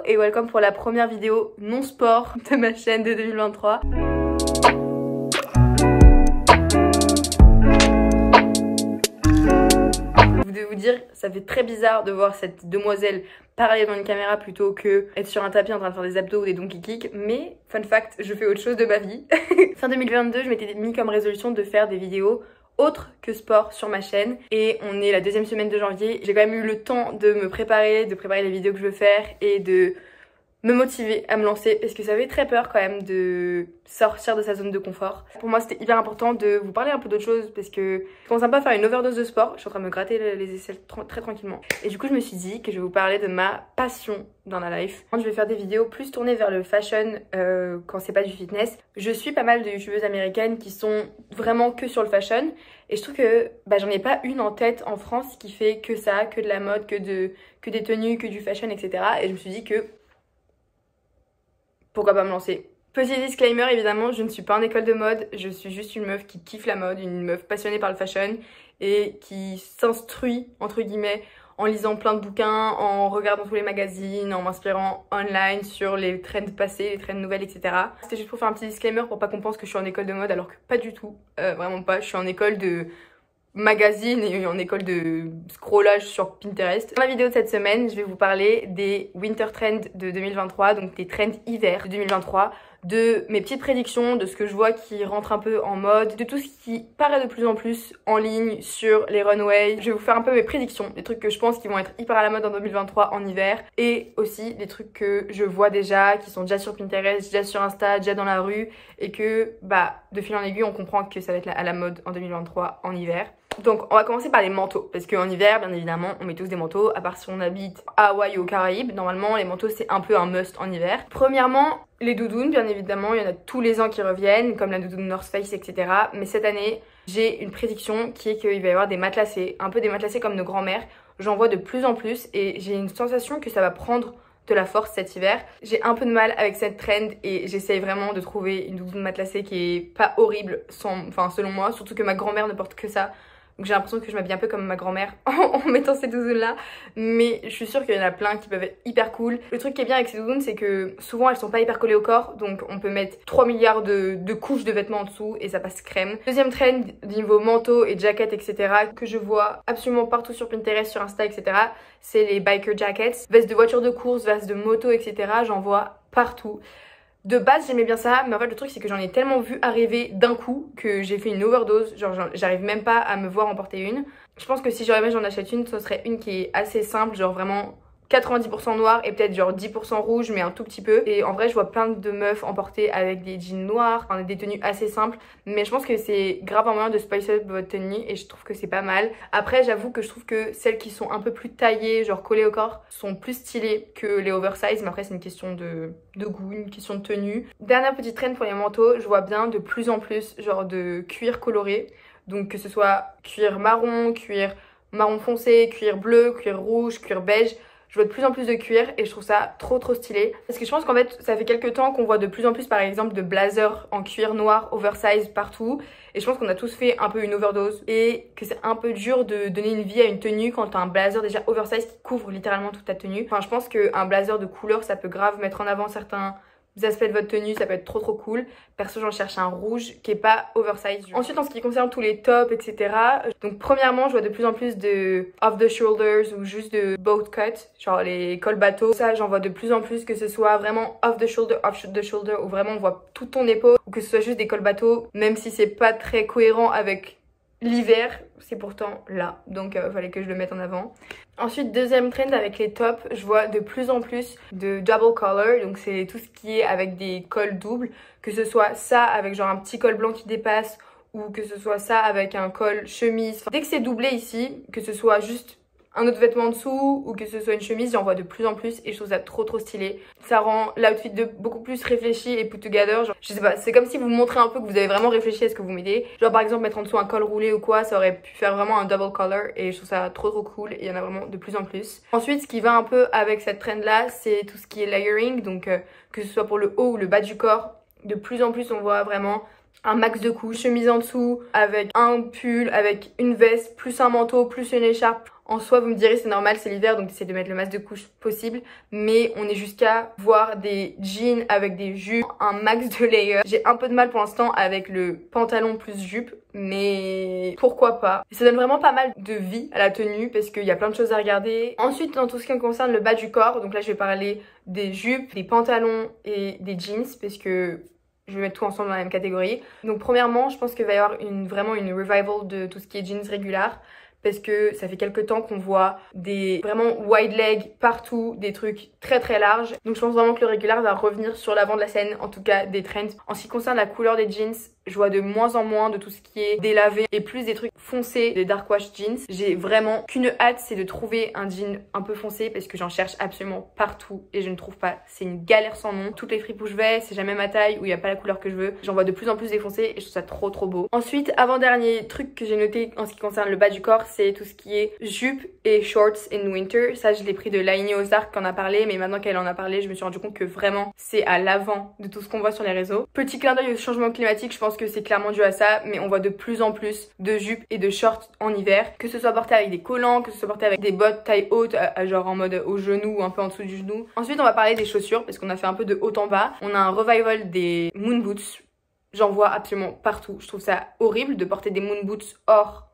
et welcome pour la première vidéo non sport de ma chaîne de 2023. Je voulais vous dire, ça fait très bizarre de voir cette demoiselle parler devant une caméra plutôt que être sur un tapis en train de faire des abdos ou des donkey kicks, mais fun fact, je fais autre chose de ma vie. Fin 2022, je m'étais mis comme résolution de faire des vidéos autre que sport sur ma chaîne et on est la deuxième semaine de janvier. J'ai quand même eu le temps de me préparer, de préparer les vidéos que je veux faire et de me motiver à me lancer parce que ça fait très peur quand même de sortir de sa zone de confort. Pour moi c'était hyper important de vous parler un peu d'autre chose parce que je commence un peu à faire une overdose de sport. Je suis en train de me gratter les aisselles très tranquillement et du coup je me suis dit que je vais vous parler de ma passion dans la life. Je vais faire des vidéos plus tournées vers le fashion quand c'est pas du fitness. Je suis pas mal de youtubeuses américaines qui sont vraiment que sur le fashion et je trouve que j'en ai pas une en tête en France qui fait que ça, que de la mode, que des tenues, que du fashion, etc. Et je me suis dit que pourquoi pas me lancer. Petit disclaimer, évidemment, je ne suis pas en école de mode, je suis juste une meuf qui kiffe la mode, une meuf passionnée par le fashion et qui s'instruit, entre guillemets, en lisant plein de bouquins, en regardant tous les magazines, en m'inspirant online sur les trends passés, les trends nouvelles, etc. C'était juste pour faire un petit disclaimer pour pas qu'on pense que je suis en école de mode alors que pas du tout, vraiment pas, je suis en école de magazine et en école de scrollage sur Pinterest. Dans la vidéo de cette semaine, je vais vous parler des winter trends de 2023, donc des trends hiver de 2023, de mes petites prédictions, de ce que je vois qui rentre un peu en mode, de tout ce qui paraît de plus en plus en ligne sur les runways. Je vais vous faire un peu mes prédictions, des trucs que je pense qui vont être hyper à la mode en 2023 en hiver et aussi des trucs que je vois déjà, qui sont déjà sur Pinterest, déjà sur Insta, déjà dans la rue et que de fil en aiguille on comprend que ça va être à la mode en 2023 en hiver. Donc on va commencer par les manteaux parce qu'en hiver bien évidemment on met tous des manteaux à part si on habite à Hawaï ou aux Caraïbes. Normalement les manteaux c'est un peu un must en hiver. Premièrement les doudounes bien évidemment, il y en a tous les ans qui reviennent comme la doudoune North Face etc. Mais cette année j'ai une prédiction qui est qu'il va y avoir des matelassés, un peu des matelassés comme nos grands-mères. J'en vois de plus en plus et j'ai une sensation que ça va prendre de la force cet hiver. J'ai un peu de mal avec cette trend et j'essaye vraiment de trouver une doudoune matelassée qui est pas horrible selon moi, surtout que ma grand-mère ne porte que ça. Donc j'ai l'impression que je m'habille un peu comme ma grand-mère en mettant ces doudounes là. Mais je suis sûre qu'il y en a plein qui peuvent être hyper cool. Le truc qui est bien avec ces doudounes c'est que souvent elles sont pas hyper collées au corps. Donc on peut mettre 3 milliards de couches de vêtements en dessous et ça passe crème. Deuxième trend niveau manteau et jacket etc. que je vois absolument partout sur Pinterest, sur Insta etc. C'est les biker jackets. Vestes de voiture de course, vestes de moto etc. J'en vois partout. De base j'aimais bien ça mais en fait le truc c'est que j'en ai tellement vu arriver d'un coup que j'ai fait une overdose, genre j'arrive même pas à me voir en porter une. Je pense que si jamais j'en achète une, ce serait une qui est assez simple, genre vraiment 90% noir et peut-être genre 10% rouge mais un tout petit peu. Et en vrai je vois plein de meufs en porter avec des jeans noirs, des tenues assez simples. Mais je pense que c'est grave un moyen de spice up votre tenue et je trouve que c'est pas mal. Après j'avoue que je trouve que celles qui sont un peu plus taillées, genre collées au corps, sont plus stylées que les oversize. Mais après c'est une question de goût, une question de tenue. Dernière petite trend pour les manteaux, je vois bien de plus en plus genre de cuir coloré. Donc que ce soit cuir marron foncé, cuir bleu, cuir rouge, cuir beige. Je vois de plus en plus de cuir et je trouve ça trop stylé. Parce que je pense qu'en fait ça fait quelques temps qu'on voit de plus en plus par exemple de blazers en cuir noir oversize partout. Et je pense qu'on a tous fait un peu une overdose et que c'est un peu dur de donner une vie à une tenue quand t'as un blazer déjà oversize qui couvre littéralement toute ta tenue. Enfin je pense qu'un blazer de couleur ça peut grave mettre en avant certains aspects de votre tenue, ça peut être trop cool. Perso j'en cherche un rouge qui est pas oversize. Ensuite en ce qui concerne tous les tops etc. Donc premièrement je vois de plus en plus de off the shoulders ou juste de boat cut, genre les cols bateaux. Ça j'en vois de plus en plus, que ce soit vraiment off the shoulder où vraiment on voit toute ton épaule, ou que ce soit juste des cols bateaux, même si c'est pas très cohérent avec l'hiver, c'est pourtant là, donc fallait que je le mette en avant. Ensuite deuxième trend avec les tops, je vois de plus en plus de double collar, donc c'est tout ce qui est avec des cols doubles, que ce soit ça avec genre un petit col blanc qui dépasse ou que ce soit ça avec un col chemise. Dès que c'est doublé ici, que ce soit juste un autre vêtement en dessous ou que ce soit une chemise, j'en vois de plus en plus et je trouve ça trop stylé. Ça rend l'outfit de beaucoup plus réfléchi et put together. Genre, je sais pas, c'est comme si vous montrez un peu que vous avez vraiment réfléchi à ce que vous mettez. Genre par exemple mettre en dessous un col roulé ou quoi, ça aurait pu faire vraiment un double collar et je trouve ça trop cool et il y en a vraiment de plus en plus. Ensuite ce qui va un peu avec cette trend là, c'est tout ce qui est layering, donc que ce soit pour le haut ou le bas du corps. De plus en plus on voit vraiment un max de couches, chemise en dessous, avec un pull, avec une veste, plus un manteau, plus une écharpe. En soi, vous me direz, c'est normal, c'est l'hiver, donc essayez de mettre le max de couches possible. Mais on est jusqu'à voir des jeans avec des jupes, un max de layers. J'ai un peu de mal pour l'instant avec le pantalon plus jupe, mais pourquoi pas. Ça donne vraiment pas mal de vie à la tenue parce qu'il y a plein de choses à regarder. Ensuite, dans tout ce qui concerne le bas du corps, donc là je vais parler des jupes, des pantalons et des jeans parce que je vais mettre tout ensemble dans la même catégorie. Donc premièrement, je pense qu'il va y avoir vraiment une revival de tout ce qui est jeans régulière. Parce que ça fait quelques temps qu'on voit des vraiment wide leg partout, des trucs très très larges. Donc je pense vraiment que le régulier va revenir sur l'avant de la scène, en tout cas des trends. En ce qui concerne la couleur des jeans, je vois de moins en moins de tout ce qui est délavé et plus des trucs foncés, des dark wash jeans. J'ai vraiment qu'une hâte, c'est de trouver un jean un peu foncé parce que j'en cherche absolument partout et je ne trouve pas. C'est une galère sans nom. Toutes les fripes où je vais, c'est jamais ma taille, où il n'y a pas la couleur que je veux. J'en vois de plus en plus des foncés et je trouve ça trop trop beau. Ensuite, avant-dernier truc que j'ai noté en ce qui concerne le bas du corps, c'est tout ce qui est jupe et shorts in winter. Ça, je l'ai pris de Laini Ozark qui en a parlé, mais maintenant qu'elle en a parlé, je me suis rendu compte que vraiment, c'est à l'avant de tout ce qu'on voit sur les réseaux. Petit clin d'œil au changement climatique, je pense que c'est clairement dû à ça, mais on voit de plus en plus de jupes et de shorts en hiver, que ce soit porté avec des collants, que ce soit porté avec des bottes taille haute, genre en mode au genou ou un peu en dessous du genou. Ensuite, on va parler des chaussures, parce qu'on a fait un peu de haut en bas. On a un revival des moon boots. J'en vois absolument partout. Je trouve ça horrible de porter des moon boots hors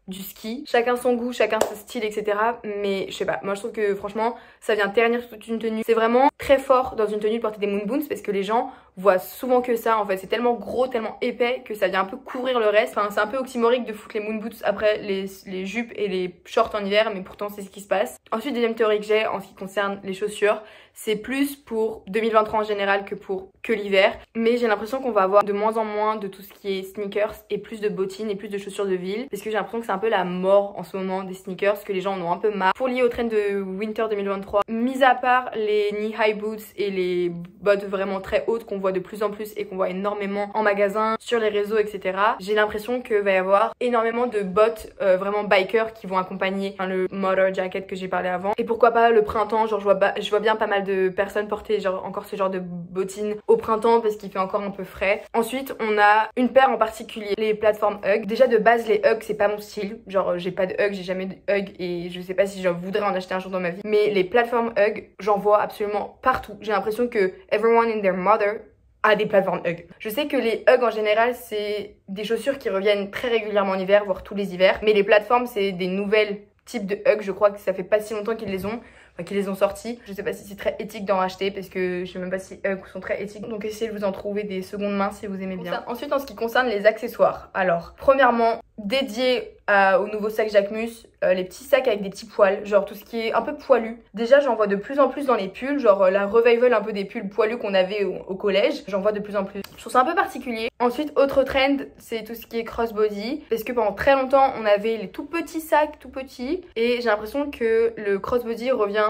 du ski. Chacun son goût, chacun son style, etc. Mais je sais pas, moi je trouve que franchement, ça vient ternir toute une tenue. C'est vraiment très fort dans une tenue de porter des moon boots parce que les gens voient souvent que ça. En fait, c'est tellement gros, tellement épais que ça vient un peu couvrir le reste. Enfin, c'est un peu oxymorique de foutre les moon boots après les jupes et les shorts en hiver, mais pourtant c'est ce qui se passe. Ensuite, deuxième théorie que j'ai en ce qui concerne les chaussures, c'est plus pour 2023 en général que l'hiver. Mais j'ai l'impression qu'on va avoir de moins en moins de tout ce qui est sneakers et plus de bottines et plus de chaussures de ville. Parce que j'ai l'impression que c'est un peu la mort en ce moment des sneakers, que les gens en ont un peu marre. Pour lier au trend de winter 2023, mis à part les knee-high boots et les bottes vraiment très hautes qu'on voit de plus en plus et qu'on voit énormément en magasin, sur les réseaux, etc. J'ai l'impression qu'il va y avoir énormément de bottes vraiment bikers qui vont accompagner le motor jacket que j'ai parlé avant. Et pourquoi pas le printemps, genre je vois bien pas mal de personnes porter genre encore ce genre de bottines au printemps parce qu'il fait encore un peu frais. Ensuite, on a une paire en particulier, les plateformes Hug. Déjà de base, les Hug, c'est pas mon style. Genre j'ai pas de Hug, j'ai jamais de Hug et je sais pas si je voudrais en acheter un jour dans ma vie. Mais les plateformes Hug, j'en vois absolument partout. J'ai l'impression que everyone and their mother a des plateformes Hug. Je sais que les Hug en général, c'est des chaussures qui reviennent très régulièrement en hiver, voire tous les hivers. Mais les plateformes, c'est des nouvelles types de Hug. Je crois que ça fait pas si longtemps qu'ils les ont. Qui les ont sortis. Je sais pas si c'est très éthique d'en racheter parce que je sais même pas si Hug sont très éthiques. Donc essayez de vous en trouver des secondes mains si vous aimez bien. Ensuite, en ce qui concerne les accessoires. Alors, premièrement, dédié au nouveau sac Jacquemus, les petits sacs avec des petits poils, genre tout ce qui est un peu poilu. Déjà, j'en vois de plus en plus dans les pulls, genre la revival un peu des pulls poilus qu'on avait au collège. J'en vois de plus en plus. Je trouve ça un peu particulier. Ensuite, autre trend, c'est tout ce qui est crossbody. Parce que pendant très longtemps, on avait les tout petits sacs, tout petits. Et j'ai l'impression que le crossbody revient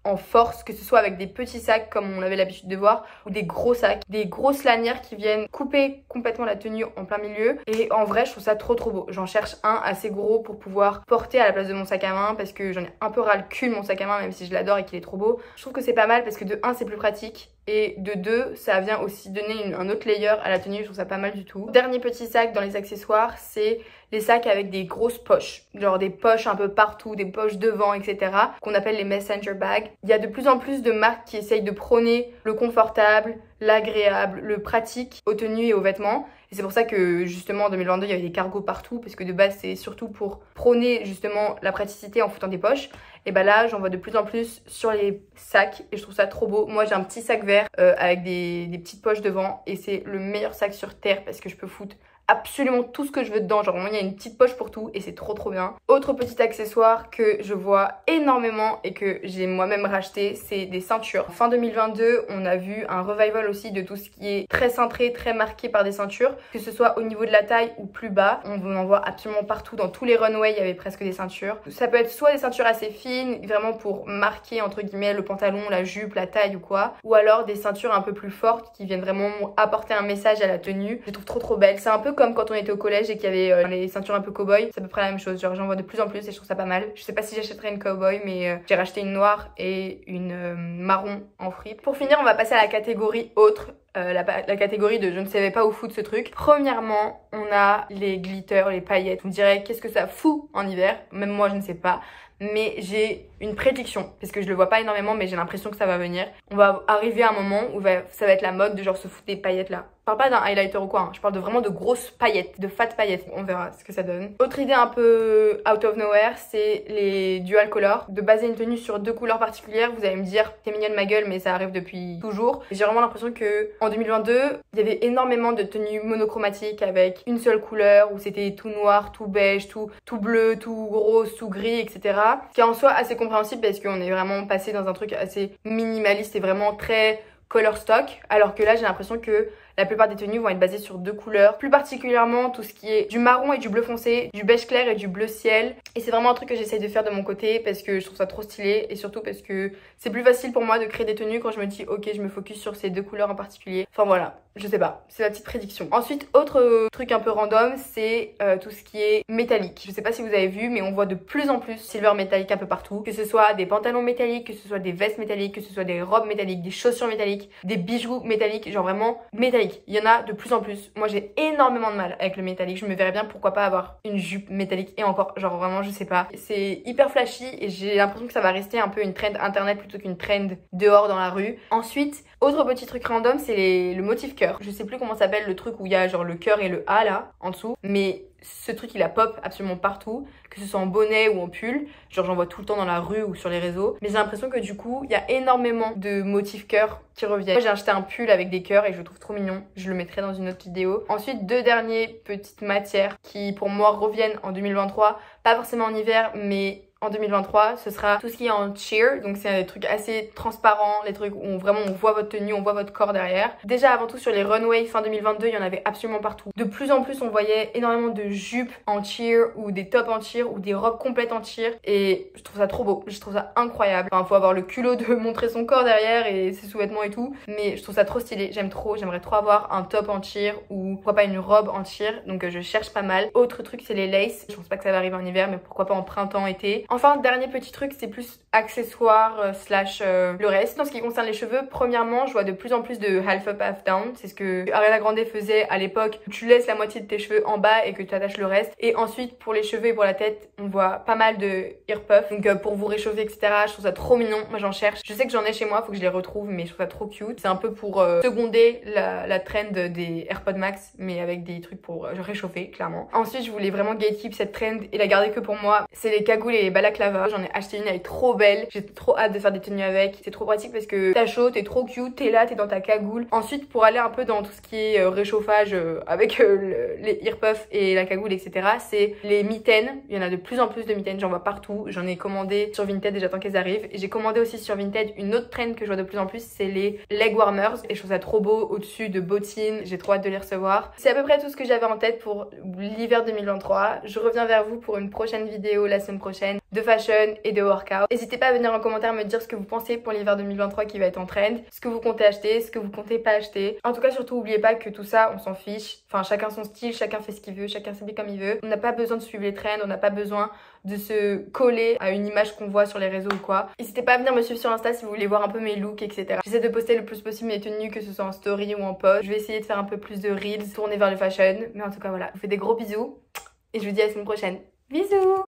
en force, que ce soit avec des petits sacs comme on avait l'habitude de voir ou des gros sacs, des grosses lanières qui viennent couper complètement la tenue en plein milieu. Et en vrai, je trouve ça trop trop beau. J'en cherche un assez gros pour pouvoir porter à la place de mon sac à main parce que j'en ai un peu ras le cul de mon sac à main, même si je l'adore et qu'il est trop beau. Je trouve que c'est pas mal parce que de 1 c'est plus pratique et de 2 ça vient aussi donner un autre layer à la tenue. Je trouve ça pas mal du tout. Dernier petit sac dans les accessoires, c'est les sacs avec des grosses poches, genre des poches un peu partout, des poches devant, etc. qu'on appelle les messenger bags. Il y a de plus en plus de marques qui essayent de prôner le confortable, l'agréable, le pratique aux tenues et aux vêtements. Et c'est pour ça que justement en 2022 il y avait des cargos partout parce que de base c'est surtout pour prôner justement la praticité en foutant des poches. Et bah là j'en vois de plus en plus sur les sacs et je trouve ça trop beau. Moi j'ai un petit sac vert avec des petites poches devant et c'est le meilleur sac sur terre parce que je peux foutre absolument tout ce que je veux dedans, genre vraiment il y a une petite poche pour tout et c'est trop trop bien. Autre petit accessoire que je vois énormément et que j'ai moi-même racheté, c'est des ceintures. Fin 2022 on a vu un revival aussi de tout ce qui est très cintré, très marqué par des ceintures, que ce soit au niveau de la taille ou plus bas. On en voit absolument partout, dans tous les runways il y avait presque des ceintures. Ça peut être soit des ceintures assez fines, vraiment pour marquer entre guillemets le pantalon, la jupe, la taille ou quoi, ou alors des ceintures un peu plus fortes qui viennent vraiment apporter un message à la tenue. Je les trouve trop trop belles. C'est un peu comme quand on était au collège et qu'il y avait les ceintures un peu cow-boy, c'est à peu près la même chose, genre j'en vois de plus en plus et je trouve ça pas mal. Je sais pas si j'achèterais une cow-boy mais j'ai racheté une noire et une marron en fripe. Pour finir on va passer à la catégorie autre. la catégorie de je ne savais pas où foutre ce truc. Premièrement, on a les glitters, les paillettes. Vous me direz qu'est-ce que ça fout en hiver? Même moi je ne sais pas. Mais j'ai une prédiction, parce que je le vois pas énormément, mais j'ai l'impression que ça va venir. On va arriver à un moment où ça va être la mode de genre se foutre des paillettes là. Je parle pas d'un highlighter ou quoi, hein. Je parle vraiment de grosses paillettes, de fat paillettes. On verra ce que ça donne. Autre idée un peu out of nowhere, c'est les dual colors. De baser une tenue sur 2 couleurs particulières, vous allez me dire t'es mignonne ma gueule, mais ça arrive depuis toujours. J'ai vraiment l'impression que en 2022, il y avait énormément de tenues monochromatiques avec une seule couleur, où c'était tout noir, tout beige, tout bleu, tout rose, tout gris, etc. Ce qui est en soi assez compréhensible parce qu'on est vraiment passé dans un truc assez minimaliste et vraiment très color stock, alors que là j'ai l'impression que la plupart des tenues vont être basées sur 2 couleurs, plus particulièrement tout ce qui est du marron et du bleu foncé, du beige clair et du bleu ciel. Et c'est vraiment un truc que j'essaye de faire de mon côté parce que je trouve ça trop stylé et surtout parce que c'est plus facile pour moi de créer des tenues quand je me dis ok je me focus sur ces 2 couleurs en particulier. Enfin voilà, je sais pas, c'est ma petite prédiction. Ensuite, autre truc un peu random, c'est tout ce qui est métallique. Je sais pas si vous avez vu mais on voit de plus en plus silver métallique un peu partout. Que ce soit des pantalons métalliques, que ce soit des vestes métalliques, que ce soit des robes métalliques, des chaussures métalliques, des bijoux métalliques, genre vraiment métallique. Il y en a de plus en plus. Moi j'ai énormément de mal avec le métallique. Je me verrais bien pourquoi pas avoir une jupe métallique et encore genre vraiment je sais pas. C'est hyper flashy et j'ai l'impression que ça va rester un peu une trend internet plutôt qu'une trend dehors dans la rue. Ensuite, autre petit truc random, c'est le motif cœur. Je sais plus comment s'appelle le truc où il y a genre le cœur et le A là en dessous, mais ce truc il a pop absolument partout, que ce soit en bonnet ou en pull, genre j'en vois tout le temps dans la rue ou sur les réseaux, mais j'ai l'impression que du coup il y a énormément de motifs cœur qui reviennent. Moi j'ai acheté un pull avec des cœurs et je le trouve trop mignon, je le mettrai dans une autre vidéo. Ensuite 2 dernières petites matières qui pour moi reviennent en 2023, pas forcément en hiver mais en 2023, ce sera tout ce qui est en sheer, donc c'est des trucs assez transparents, les trucs où vraiment on voit votre tenue, on voit votre corps derrière. Déjà avant tout sur les runways fin 2022, il y en avait absolument partout. De plus en plus on voyait énormément de jupes en sheer ou des tops en sheer ou des robes complètes en sheer et je trouve ça trop beau, je trouve ça incroyable. Enfin faut avoir le culot de montrer son corps derrière et ses sous-vêtements et tout, mais je trouve ça trop stylé, j'aime trop, j'aimerais trop avoir un top en sheer ou pourquoi pas une robe en sheer, donc je cherche pas mal. Autre truc c'est les laces, je pense pas que ça va arriver en hiver mais pourquoi pas en printemps, été. Enfin, dernier petit truc, c'est plus accessoire slash le reste. En ce qui concerne les cheveux, premièrement, je vois de plus en plus de half up, half down. C'est ce que Ariana Grande faisait à l'époque. Tu laisses la moitié de tes cheveux en bas et que tu attaches le reste. Et ensuite, pour les cheveux et pour la tête, on voit pas mal de ear puff. Donc pour vous réchauffer, etc. Je trouve ça trop mignon. Moi, j'en cherche. Je sais que j'en ai chez moi, faut que je les retrouve, mais je trouve ça trop cute. C'est un peu pour seconder la trend des AirPods Max, mais avec des trucs pour réchauffer, clairement. Ensuite, je voulais vraiment gatekeep cette trend et la garder que pour moi. C'est les cagoules et les balaclavas. J'en ai acheté une, elle est trop belle. J'ai trop hâte de faire des tenues avec. C'est trop pratique parce que t'as chaud, t'es trop cute, t'es là, t'es dans ta cagoule. Ensuite, pour aller un peu dans tout ce qui est réchauffage avec les ear puffs et la cagoule, etc., c'est les mitaines. Il y en a de plus en plus de mitaines, j'en vois partout. J'en ai commandé sur Vinted et j'attends qu'elles arrivent. Et j'ai commandé aussi sur Vinted une autre trend que je vois de plus en plus, c'est les leg warmers. Et je trouve ça trop beau au-dessus de bottines. J'ai trop hâte de les recevoir. C'est à peu près tout ce que j'avais en tête pour l'hiver 2023. Je reviens vers vous pour une prochaine vidéo la semaine prochaine de fashion et de workout. N'hésitez pas à venir en commentaire me dire ce que vous pensez pour l'hiver 2023 qui va être en trend, ce que vous comptez acheter, ce que vous comptez pas acheter. En tout cas, surtout, n'oubliez pas que tout ça, on s'en fiche. Enfin, chacun son style, chacun fait ce qu'il veut, chacun s'habille comme il veut. On n'a pas besoin de suivre les trends, on n'a pas besoin de se coller à une image qu'on voit sur les réseaux ou quoi. N'hésitez pas à venir me suivre sur Insta si vous voulez voir un peu mes looks, etc. J'essaie de poster le plus possible mes tenues, que ce soit en story ou en post. Je vais essayer de faire un peu plus de reels, tourner vers le fashion. Mais en tout cas, voilà. Je vous fais des gros bisous et je vous dis à la semaine prochaine. Bisous!